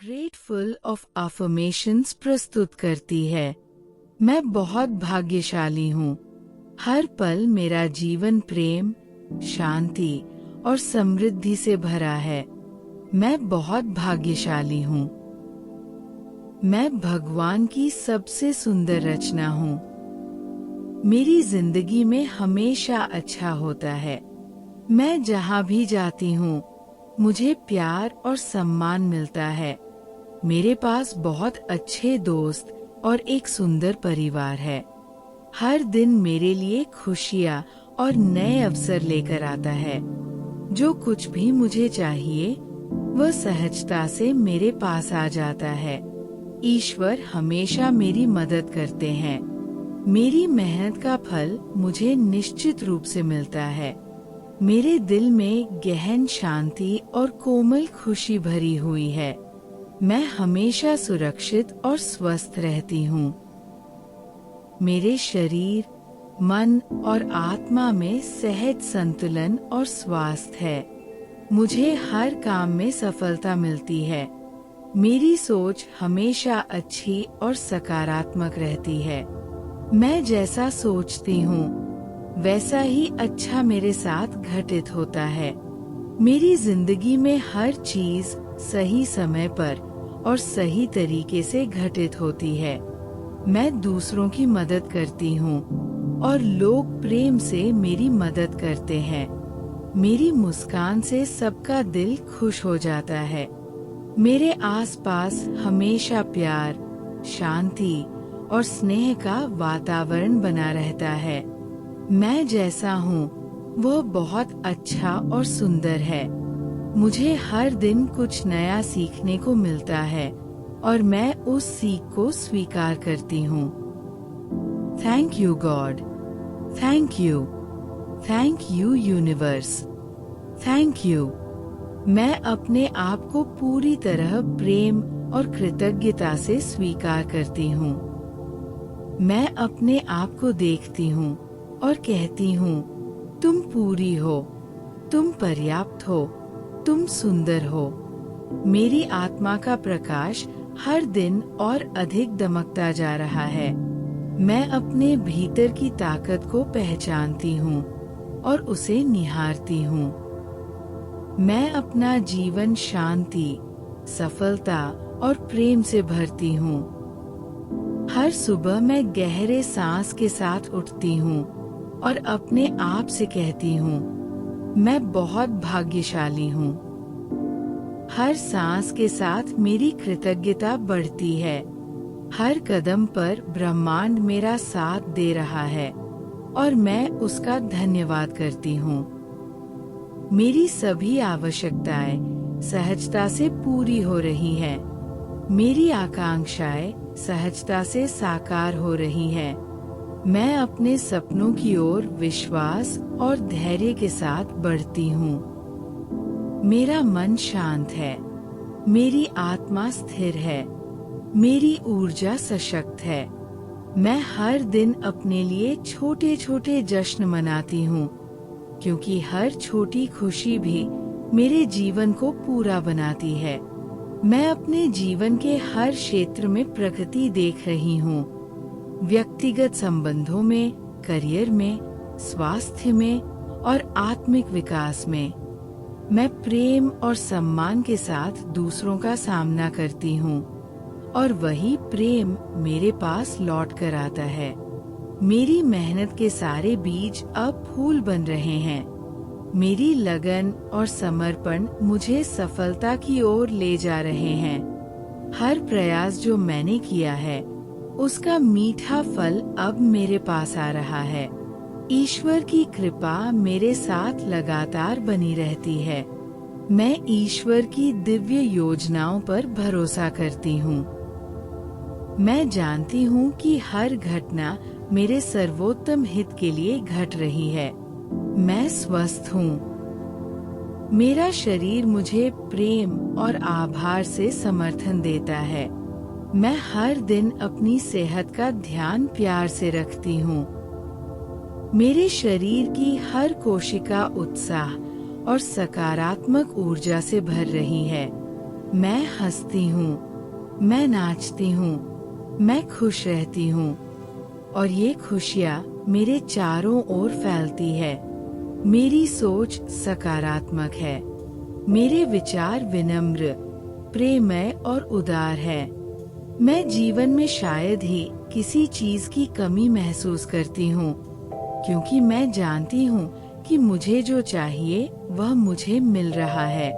Grateful of affirmations प्रस्तुत करती है। मैं बहुत भाग्यशाली हूँ। हर पल मेरा जीवन प्रेम, शांति और समृद्धि से भरा है। मैं बहुत भाग्यशाली हूँ। मैं भगवान की सबसे सुंदर रचना हूँ। मेरी जिंदगी में हमेशा अच्छा होता है। मैं जहाँ भी जाती हूँ, मुझे प्यार और सम्मान मिलता है। मेरे पास बहुत अच्छे दोस्त और एक सुंदर परिवार है। हर दिन मेरे लिए खुशियाँ और नए अवसर लेकर आता है। जो कुछ भी मुझे चाहिए, वह सहजता से मेरे पास आ जाता है। ईश्वर हमेशा मेरी मदद करते हैं। मेरी मेहनत का फल मुझे निश्चित रूप से मिलता है। मेरे दिल में गहन शांति और कोमल खुशी भरी हुई है। मैं हमेशा सुरक्षित और स्वस्थ रहती हूँ। मेरे शरीर, मन और आत्मा में सहज संतुलन और स्वास्थ्य है। मुझे हर काम में सफलता मिलती है। मेरी सोच हमेशा अच्छी और सकारात्मक रहती है। मैं जैसा सोचती हूँ, वैसा ही अच्छा मेरे साथ घटित होता है। मेरी जिंदगी में हर चीज सही समय पर और सही तरीके से घटित होती है। मैं दूसरों की मदद करती हूँ और लोग प्रेम से मेरी मदद करते हैं। मेरी मुस्कान से सबका दिल खुश हो जाता है। मेरे आसपास हमेशा प्यार, शांति और स्नेह का वातावरण बना रहता है। मैं जैसा हूँ, वह बहुत अच्छा और सुंदर है। मुझे हर दिन कुछ नया सीखने को मिलता है और मैं उस सीख को स्वीकार करती हूँ। Thank you God, thank you universe, thank you. मैं अपने आप को पूरी तरह प्रेम और कृतज्ञता से स्वीकार करती हूँ। मैं अपने आप को देखती हूँ और कहती हूँ, तुम पूरी हो, तुम पर्याप्त हो, तुम सुंदर हो। मेरी आत्मा का प्रकाश हर दिन और अधिक दमकता जा रहा है। मैं अपने भीतर की ताकत को पहचानती हूँ और उसे निहारती हूँ। मैं अपना जीवन शांति, सफलता और प्रेम से भरती हूँ। हर सुबह मैं गहरे सांस के साथ उठती हूँ और अपने आप से कहती हूँ, मैं बहुत भाग्यशाली हूँ। हर सांस के साथ मेरी कृतज्ञता बढ़ती है। हर कदम पर ब्रह्मांड मेरा साथ दे रहा है और मैं उसका धन्यवाद करती हूँ। मेरी सभी आवश्यकताएं सहजता से पूरी हो रही हैं। मेरी आकांक्षाएं सहजता से साकार हो रही हैं। मैं अपने सपनों की ओर विश्वास और धैर्य के साथ बढ़ती हूँ। मेरा मन शांत है। मेरी आत्मा स्थिर है। मेरी ऊर्जा सशक्त है। मैं हर दिन अपने लिए छोटे छोटे जश्न मनाती हूँ, क्योंकि हर छोटी खुशी भी मेरे जीवन को पूरा बनाती है। मैं अपने जीवन के हर क्षेत्र में प्रगति देख रही हूँ। व्यक्तिगत संबंधों में, करियर में, स्वास्थ्य में और आत्मिक विकास में। मैं प्रेम और सम्मान के साथ दूसरों का सामना करती हूँ और वही प्रेम मेरे पास लौट कर आता है। मेरी मेहनत के सारे बीज अब फूल बन रहे हैं। मेरी लगन और समर्पण मुझे सफलता की ओर ले जा रहे हैं। हर प्रयास जो मैंने किया है, उसका मीठा फल अब मेरे पास आ रहा है। ईश्वर की कृपा मेरे साथ लगातार बनी रहती है। मैं ईश्वर की दिव्य योजनाओं पर भरोसा करती हूँ। मैं जानती हूँ कि हर घटना मेरे सर्वोत्तम हित के लिए घट रही है। मैं स्वस्थ हूँ। मेरा शरीर मुझे प्रेम और आभार से समर्थन देता है। मैं हर दिन अपनी सेहत का ध्यान प्यार से रखती हूँ। मेरे शरीर की हर कोशिका उत्साह और सकारात्मक ऊर्जा से भर रही है। मैं हंसती हूँ, मैं नाचती हूँ, मैं खुश रहती हूँ और ये खुशियाँ मेरे चारों ओर फैलती है। मेरी सोच सकारात्मक है, मेरे विचार विनम्र, प्रेममय और उदार है। मैं जीवन में शायद ही किसी चीज की कमी महसूस करती हूँ, क्योंकि मैं जानती हूँ कि मुझे जो चाहिए वह मुझे मिल रहा है।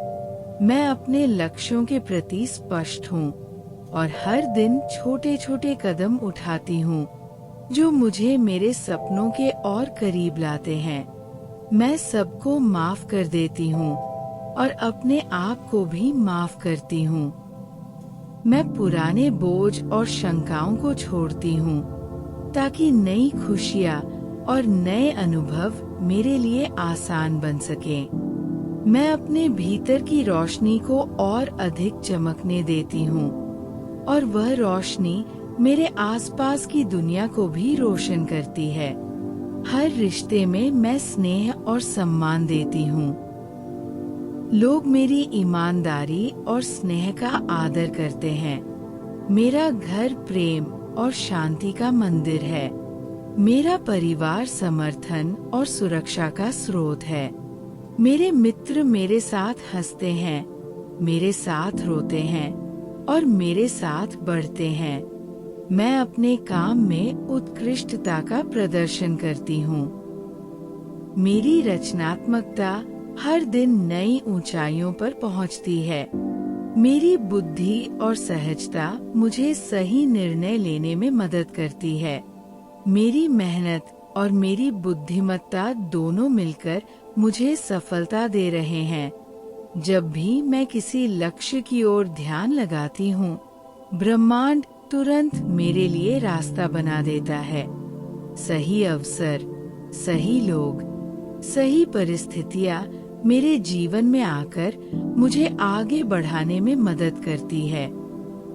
मैं अपने लक्ष्यों के प्रति स्पष्ट हूँ और हर दिन छोटे छोटे कदम उठाती हूँ जो मुझे मेरे सपनों के और करीब लाते हैं। मैं सबको माफ कर देती हूँ और अपने आप को भी माफ करती हूँ। मैं पुराने बोझ और शंकाओं को छोड़ती हूँ ताकि नई खुशियाँ और नए अनुभव मेरे लिए आसान बन सकें। मैं अपने भीतर की रोशनी को और अधिक चमकने देती हूँ और वह रोशनी मेरे आसपास की दुनिया को भी रोशन करती है। हर रिश्ते में मैं स्नेह और सम्मान देती हूँ। लोग मेरी ईमानदारी और स्नेह का आदर करते हैं। मेरा घर प्रेम और शांति का मंदिर है। मेरा परिवार समर्थन और सुरक्षा का स्रोत है। मेरे मित्र मेरे साथ हंसते हैं, मेरे साथ रोते हैं और मेरे साथ बढ़ते हैं। मैं अपने काम में उत्कृष्टता का प्रदर्शन करती हूँ। मेरी रचनात्मकता हर दिन नई ऊंचाइयों पर पहुँचती है। मेरी बुद्धि और सहजता मुझे सही निर्णय लेने में मदद करती है। मेरी मेहनत और मेरी बुद्धिमत्ता दोनों मिलकर मुझे सफलता दे रहे हैं। जब भी मैं किसी लक्ष्य की ओर ध्यान लगाती हूँ, ब्रह्मांड तुरंत मेरे लिए रास्ता बना देता है। सही अवसर, सही लोग, सही परिस्थितियाँ मेरे जीवन में आकर मुझे आगे बढ़ाने में मदद करती है।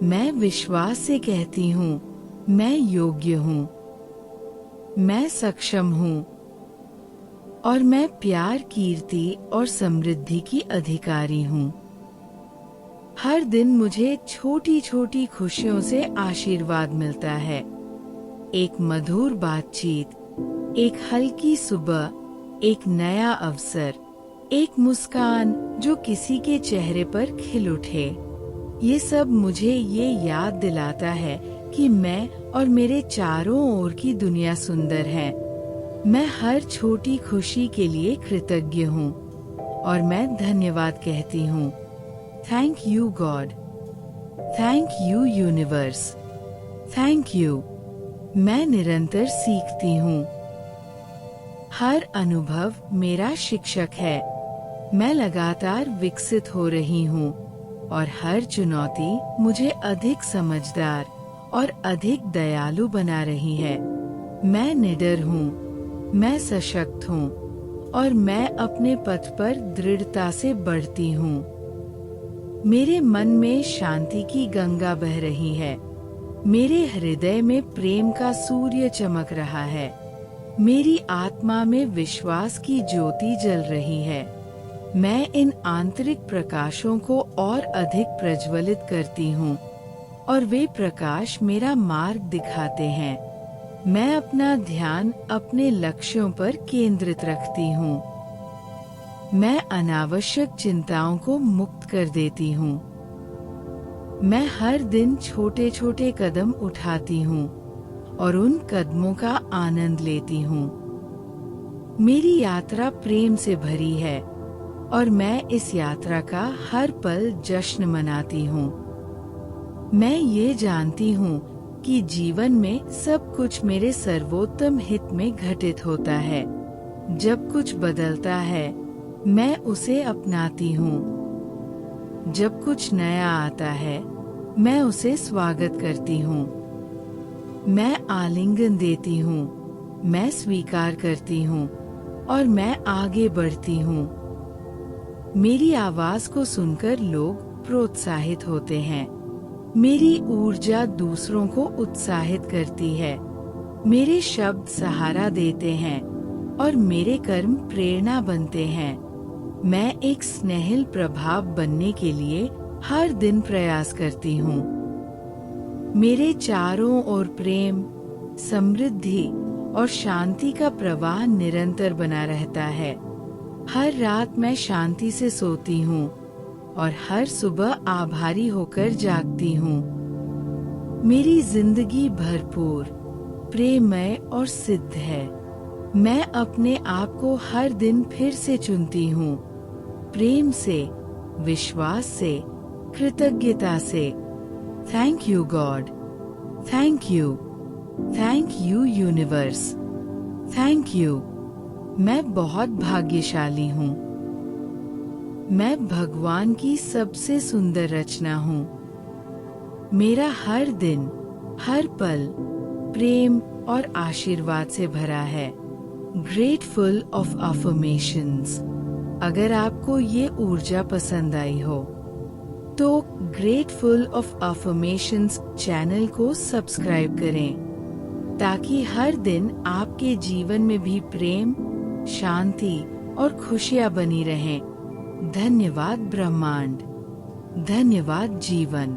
मैं विश्वास से कहती हूँ, मैं योग्य हूँ, मैं सक्षम हूँ और मैं प्यार, कीर्ति और समृद्धि की अधिकारी हूँ। हर दिन मुझे छोटी छोटी खुशियों से आशीर्वाद मिलता है। एक मधुर बातचीत, एक हल्की सुबह, एक नया अवसर, एक मुस्कान जो किसी के चेहरे पर खिल उठे। ये सब मुझे ये याद दिलाता है कि मैं और मेरे चारों ओर की दुनिया सुंदर है। मैं हर छोटी खुशी के लिए कृतज्ञ हूँ और मैं धन्यवाद कहती हूँ। Thank you God, thank you universe, thank you. मैं निरंतर सीखती हूँ। हर अनुभव मेरा शिक्षक है। मैं लगातार विकसित हो रही हूँ और हर चुनौती मुझे अधिक समझदार और अधिक दयालु बना रही है। मैं निडर हूँ, मैं सशक्त हूँ और मैं अपने पथ पर दृढ़ता से बढ़ती हूँ। मेरे मन में शांति की गंगा बह रही है। मेरे हृदय में प्रेम का सूर्य चमक रहा है। मेरी आत्मा में विश्वास की ज्योति जल रही है। मैं इन आंतरिक प्रकाशों को और अधिक प्रज्वलित करती हूँ और वे प्रकाश मेरा मार्ग दिखाते हैं। मैं अपना ध्यान अपने लक्ष्यों पर केंद्रित रखती हूँ। मैं अनावश्यक चिंताओं को मुक्त कर देती हूँ। मैं हर दिन छोटे छोटे कदम उठाती हूँ और उन कदमों का आनंद लेती हूँ। मेरी यात्रा प्रेम से भरी है और मैं इस यात्रा का हर पल जश्न मनाती हूँ। मैं ये जानती हूँ कि जीवन में सब कुछ मेरे सर्वोत्तम हित में घटित होता है। जब कुछ बदलता है, मैं उसे अपनाती हूँ। जब कुछ नया आता है, मैं उसे स्वागत करती हूँ। मैं आलिंगन देती हूँ, मैं स्वीकार करती हूँ और मैं आगे बढ़ती हूँ। मेरी आवाज को सुनकर लोग प्रोत्साहित होते हैं। मेरी ऊर्जा दूसरों को उत्साहित करती है। मेरे शब्द सहारा देते हैं और मेरे कर्म प्रेरणा बनते हैं। मैं एक स्नेहिल प्रभाव बनने के लिए हर दिन प्रयास करती हूँ। मेरे चारों ओर प्रेम, समृद्धि और शांति का प्रवाह निरंतर बना रहता है। हर रात मैं शांति से सोती हूँ और हर सुबह आभारी होकर जागती हूँ। मेरी जिंदगी भरपूर, प्रेममय और सिद्ध है। मैं अपने आप को हर दिन फिर से चुनती हूँ, प्रेम से, विश्वास से, कृतज्ञता से। Thank you God, thank you universe, thank you. मैं बहुत भाग्यशाली हूँ। मैं भगवान की सबसे सुंदर रचना हूँ। मेरा हर दिन, हर पल प्रेम और आशीर्वाद से भरा है। Grateful of affirmations. अगर आपको ये ऊर्जा पसंद आई हो तो ग्रेटफुल ऑफ अफर्मेशंस चैनल को सब्सक्राइब करें ताकि हर दिन आपके जीवन में भी प्रेम, शांति और खुशियां बनी रहें। धन्यवाद ब्रह्मांड, धन्यवाद जीवन।